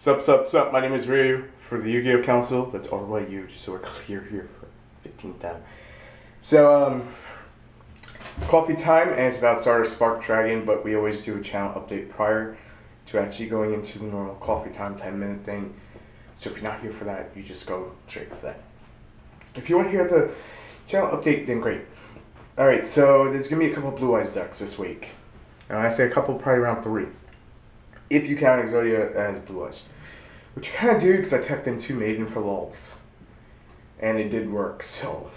Sup. My name is Ryu for the Yu-Gi-Oh! Council. That's all about you, just so we're clear here for 15th time. So, it's coffee time, and it's about Stardust Spark Dragon, but we always do a channel update prior to actually going into the normal coffee time 10-minute thing. So if you're not here for that, you just go straight to that. If you want to hear the channel update, then great. Alright, so there's going to be a couple of Blue Eyes decks this week. And I say a couple, probably around 3. If you count Exodia as Blue Eyes. Which you kind of do, because I typed in 2 Maiden for lulz. And it did work, so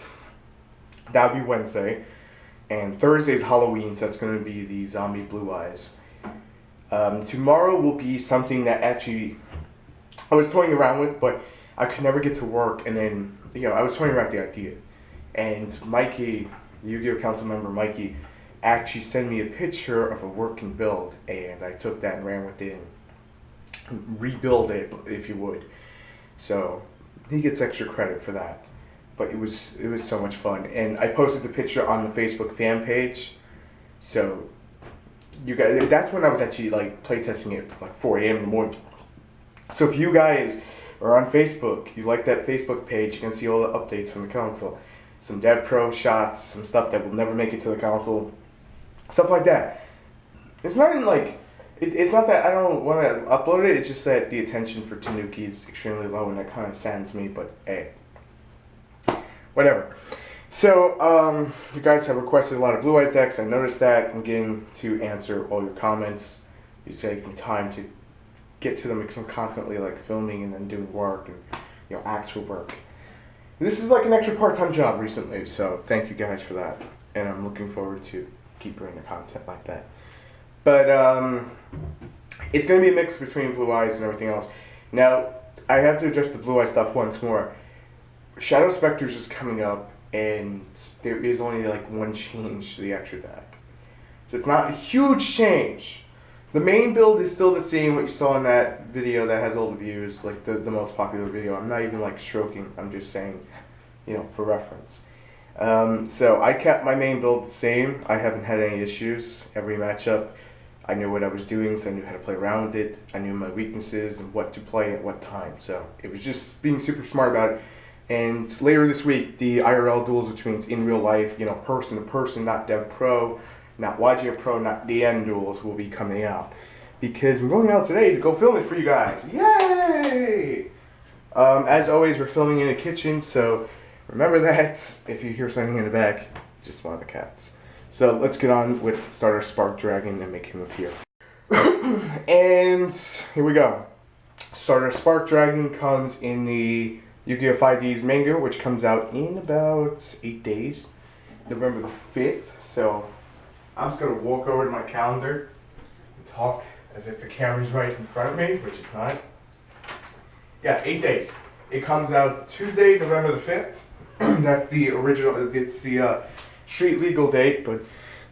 that would be Wednesday. And Thursday's Halloween, so that's going to be the Zombie Blue Eyes. Tomorrow will be something that actually I was toying around with, but I could never get to work, and then, I was toying around with the idea. And Mikey, the Yu-Gi-Oh! Council member Mikey, actually sent me a picture of a working build, and I took that and ran with it and rebuild it, if you would. So he gets extra credit for that. But it was so much fun, and I posted the picture on the Facebook fan page. So you guys, that's when I was actually playtesting it like 4 a.m. in the morning. So if you guys are on Facebook, you like that Facebook page, you can see all the updates from the council. Some dev pro shots, some stuff that will never make it to the council. Stuff like that. It's not even it's not that I don't want to upload it, it's just that the attention for Tanuki is extremely low, and that kind of saddens me, but hey. Whatever. So, you guys have requested a lot of Blue Eyes decks. I noticed that. I'm getting to answer all your comments. It's taking time to get to them because I'm constantly filming and then doing work and actual work. This is like an extra part-time job recently, so thank you guys for that. And I'm looking forward to keep bringing the content like that. But it's going to be a mix between Blue Eyes and everything else. Now, I have to address the Blue Eye stuff once more. Shadow Specters is coming up, and there is only one change to the extra deck. So it's not a huge change. The main build is still the same, what you saw in that video that has all the views, the most popular video. I'm not even stroking, I'm just saying, for reference. So I kept my main build the same. I haven't had any issues. Every matchup, I knew what I was doing, so I knew how to play around with it. I knew my weaknesses and what to play at what time. So it was just being super smart about it. And later this week, the IRL duels, which means in real life, person to person, not Dev Pro, not YGO Pro, not DN duels, will be coming out. Because I'm going out today to go film it for you guys. Yay! As always, we're filming in the kitchen, so remember that. If you hear something in the back, just one of the cats. So let's get on with Stardust Spark Dragon and make him appear. And here we go. Stardust Spark Dragon comes in the Yu-Gi-Oh! 5D's manga, which comes out in about 8 days, November the 5th. So I'm just going to walk over to my calendar and talk as if the camera's right in front of me, which it's not. Yeah, 8 days. It comes out Tuesday, November the 5th. That's the original, it's the street legal date, but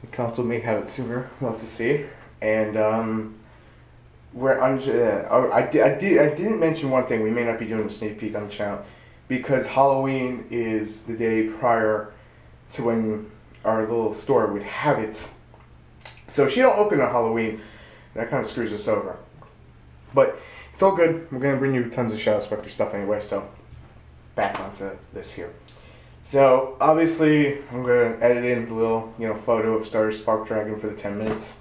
the council may have it sooner. We'll have to see. And I didn't mention one thing. We may not be doing a sneak peek on the channel because Halloween is the day prior to when our little store would have it. So she don't open on Halloween. That kind of screws us over. But it's all good. We're going to bring you tons of Shadow Spectre stuff anyway, so back onto this here. So obviously I'm going to edit in the little photo of Stardust Spark Dragon for the 10 minutes.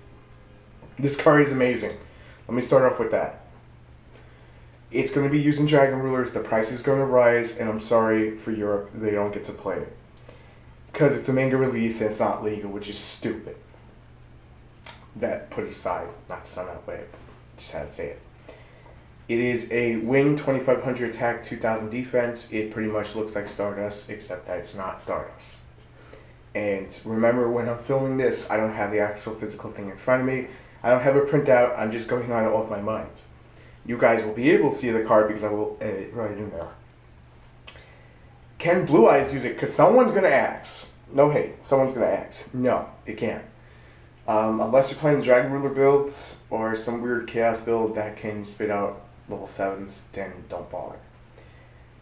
This card is amazing. Let me start off with that. It's going to be using Dragon Rulers. The price is going to rise, and I'm sorry for Europe, they don't get to play it. Because it's a manga release and it's not legal, which is stupid. That put aside, not to sound that way, just had to say it. It is a wing 2500 attack, 2000 defense. It pretty much looks like Stardust, except that it's not Stardust. And remember, when I'm filming this, I don't have the actual physical thing in front of me. I don't have a printout, I'm just going on it off my mind. You guys will be able to see the card because I will edit it right in there. Can Blue Eyes use it? Because someone's going to ask. No hate, someone's going to ask. No, it can't. Unless you're playing the Dragon Ruler builds or some weird Chaos build that can spit out level 7s, then don't bother.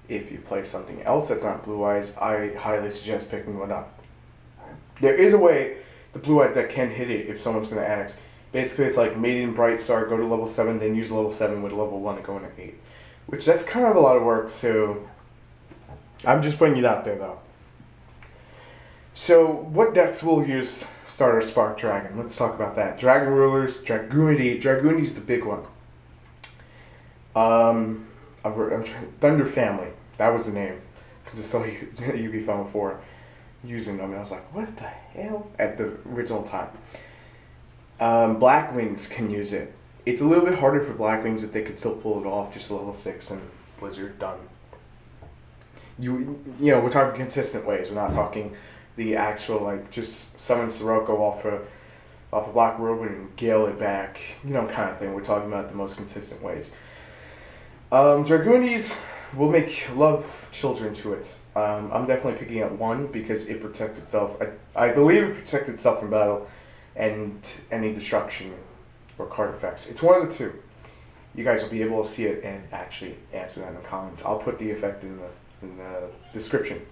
If you play something else that's not Blue Eyes, I highly suggest picking one up. There is a way the Blue Eyes that can hit it if someone's going to ask. Basically, it's like Maiden Bright Star, go to level 7, then use level 7 with level 1 and go into 8. Which, that's kind of a lot of work, so I'm just putting it out there, though. So, what decks will use Starter Spark Dragon? Let's talk about that. Dragon Rulers, Dragooney. Dragooney's the big one. Thunder Family. That was the name. Because I saw Yugi Fan before using them, and I was like, what the hell? At the original time. Blackwings can use it. It's a little bit harder for Blackwings, but they could still pull it off. Just level 6 and Blizzard, done. You know, we're talking consistent ways. We're not talking the actual, like, just summon Sirocco off a Black Whirlwind and gale it back, you know, kind of thing. We're talking about the most consistent ways. Dragoonies will make love children to it. I'm definitely picking at 1 because it protects itself. I believe it protects itself from battle and any destruction or card effects. It's one of the two. You guys will be able to see it and actually answer that in the comments. I'll put the effect in the description.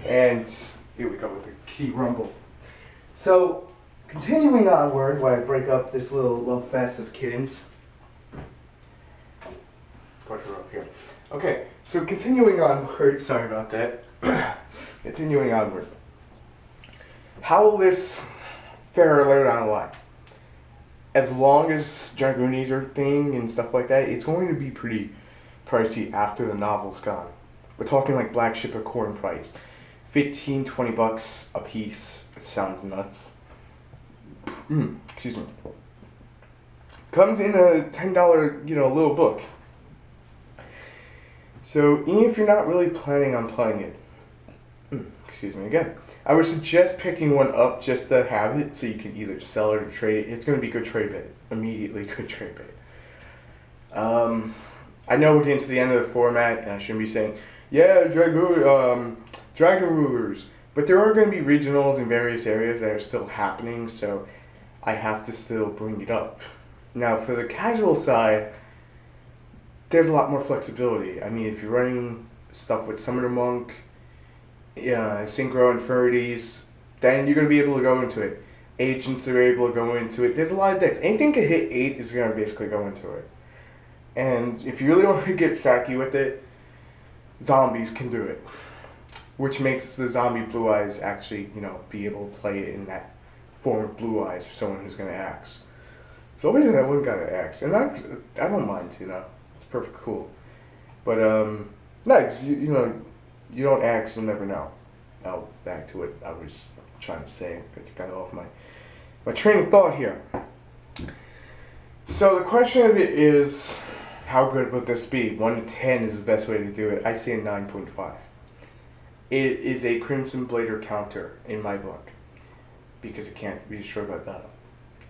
And here we go with the key rumble. So, continuing onward, while I break up this little love fest of kittens. Put her up here. Okay, so continuing onward, sorry about that. Continuing onward. How will this fare later down the line? As long as Dragoonies are a thing and stuff like that, it's going to be pretty pricey after the novel's gone. We're talking like Black Ship of Corn price. 15, 20 bucks a piece. It sounds nuts. Excuse me. Comes in a $10, little book. So even if you're not really planning on playing it, excuse me again, I would suggest picking one up just to have it so you can either sell it or trade it. It's going to be good trade bait. Immediately good trade bait. I know we're getting to the end of the format and I shouldn't be saying, yeah, Dragon Rulers. But there are going to be regionals in various areas that are still happening, so I have to still bring it up. Now, for the casual side, there's a lot more flexibility. I mean, if you're running stuff with Summoner Monk, Synchro Infinities, then you're going to be able to go into it. Agents are able to go into it. There's a lot of decks. Anything can hit 8 is going to basically go into it. And if you really want to get sacky with it, zombies can do it. Which makes the zombie Blue Eyes actually, be able to play it in that form of Blue Eyes for someone who's going to axe. So always that one got to axe. And I don't mind, It's perfect cool. But, nice, you don't axe, you'll never know. Now, back to what I was trying to say. I got off my train of thought here. So the question of it is, how good would this be? 1 to 10 is the best way to do it. I say a 9.5. It is a Crimson Blader counter in my book because it can't be destroyed by battle,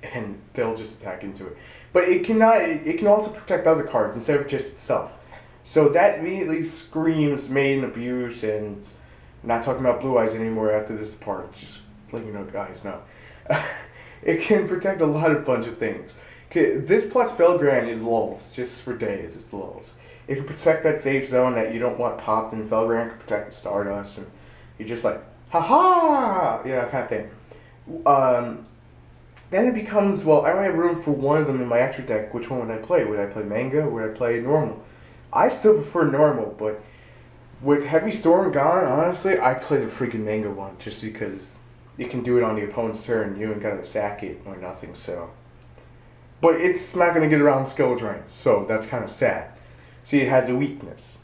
and they'll just attack into it. But it cannot. It can also protect other cards instead of just itself. So that immediately screams maiden abuse, and I'm not talking about Blue Eyes anymore after this part. Just letting you know, guys. No, it can protect a bunch of things. This plus Felgrand is lulls, just for days. It's lulls. It can protect that safe zone that you don't want popped, and Felgrand can protect the Stardust, and you're just like, ha-ha! Kind of thing. Then it becomes, I only have room for one of them in my extra deck. Which one would I play? Would I play Manga? Would I play Normal? I still prefer Normal, but with Heavy Storm gone, honestly, I play the freaking Manga one, just because it can do it on the opponent's turn, you ain't gotta sack it or nothing, so. But it's not gonna get around Skill Drain, so that's kind of sad. See, it has a weakness.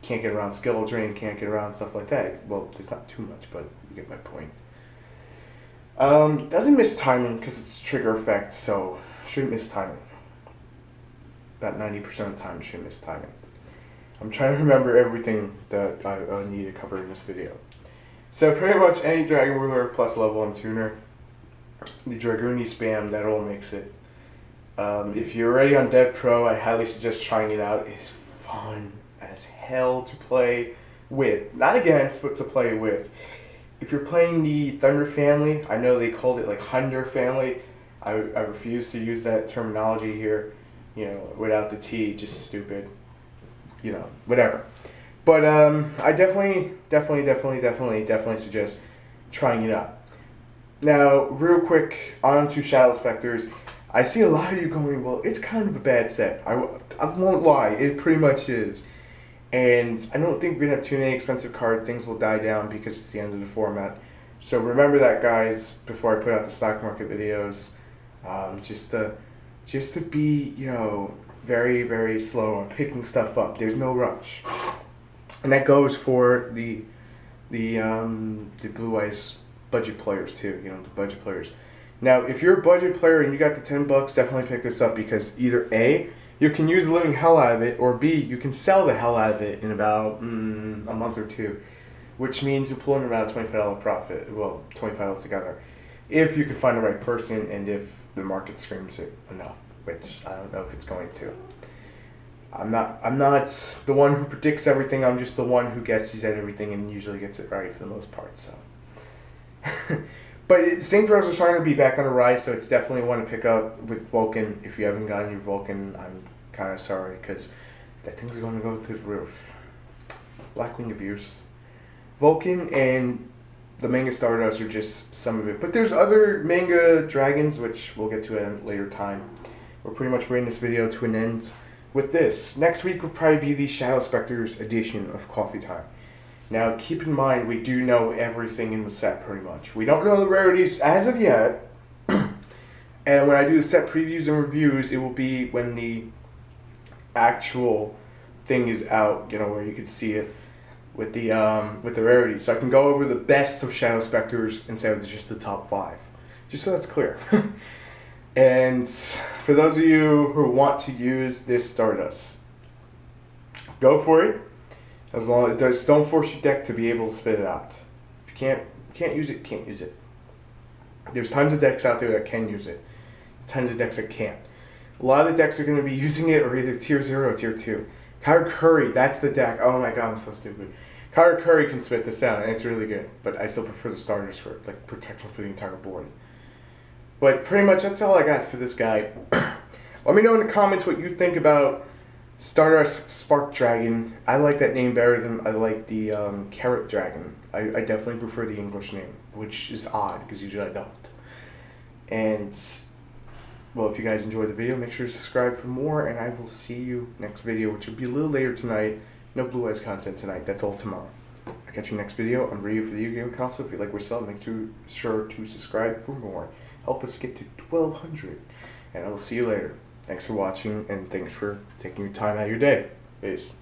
Can't get around Skill Drain, can't get around stuff like that. Well, it's not too much, but you get my point. Doesn't miss timing because it's trigger effect, so shouldn't miss timing. About 90% of the time, shouldn't miss timing. I'm trying to remember everything that I need to cover in this video. So pretty much any Dragon Ruler plus level 1 tuner, the Dragoony spam, that'll mix it. If you're already on Dev Pro, I highly suggest trying it out. It's fun as hell to play with. Not against, but to play with. If you're playing the Thunder family, I know they called it like Thunder family. I refuse to use that terminology here, without the T, just stupid. Whatever. But I definitely suggest trying it out. Now, real quick, on to Shadow Specters. I see a lot of you going, well, it's kind of a bad set. I won't lie, it pretty much is. And I don't think we're going to have too many expensive cards. Things will die down because it's the end of the format. So remember that, guys, before I put out the stock market videos. Just to be, very, very slow on picking stuff up. There's no rush. And that goes for the Blue Eyes budget players too, the budget players. Now, if you're a budget player and you got the $10, definitely pick this up, because either A, you can use the living hell out of it, or B, you can sell the hell out of it in about a month or two, which means you're pulling around a $25 profit. Well, $25 together, if you can find the right person and if the market screams it enough, which I don't know if it's going to. I'm not the one who predicts everything. I'm just the one who guesses at everything and usually gets it right for the most part. So, but St. Rose are starting to be back on the rise, so it's definitely one to pick up with Vulcan. If you haven't gotten your Vulcan, I'm kind of sorry, because that thing's going to go through the roof. Blackwing Abuse, Vulcan, and the manga Stardust are just some of it. But there's other manga dragons, which we'll get to at a later time. We're pretty much bringing this video to an end with this. Next week will probably be the Shadow Specters edition of Coffee Time. Now, keep in mind, we do know everything in the set, pretty much. We don't know the rarities as of yet. And when I do the set previews and reviews, it will be when the actual thing is out, where you can see it with the rarities. So I can go over the best of Shadow Specters instead of just the top 5. Just so that's clear. And for those of you who want to use this Stardust, go for it. As long as just don't force your deck to be able to spit it out. If you can't use it, can't use it. There's tons of decks out there that can use it. Tons of decks that can't. A lot of the decks are going to be using it, or either tier 0 or tier 2. Kyra Curry, that's the deck. Oh my god, I'm so stupid. Kyra Curry can spit this out, and it's really good. But I still prefer the Stardust for protection for the entire board. But pretty much that's all I got for this guy. Let me know in the comments what you think about Stardust Spark Dragon. I like that name better than I like the Carrot Dragon. I definitely prefer the English name, which is odd because usually I don't. And, well, if you guys enjoyed the video, make sure to subscribe for more, and I will see you next video, which will be a little later tonight. No Blue Eyes content tonight. That's all tomorrow. I'll catch you next video. I'm Ryu for the TheYugiohCouncil. If you like what we're selling, make sure to subscribe for more. Help us get to 1,200. And I will see you later. Thanks for watching, and thanks for taking your time out of your day. Peace.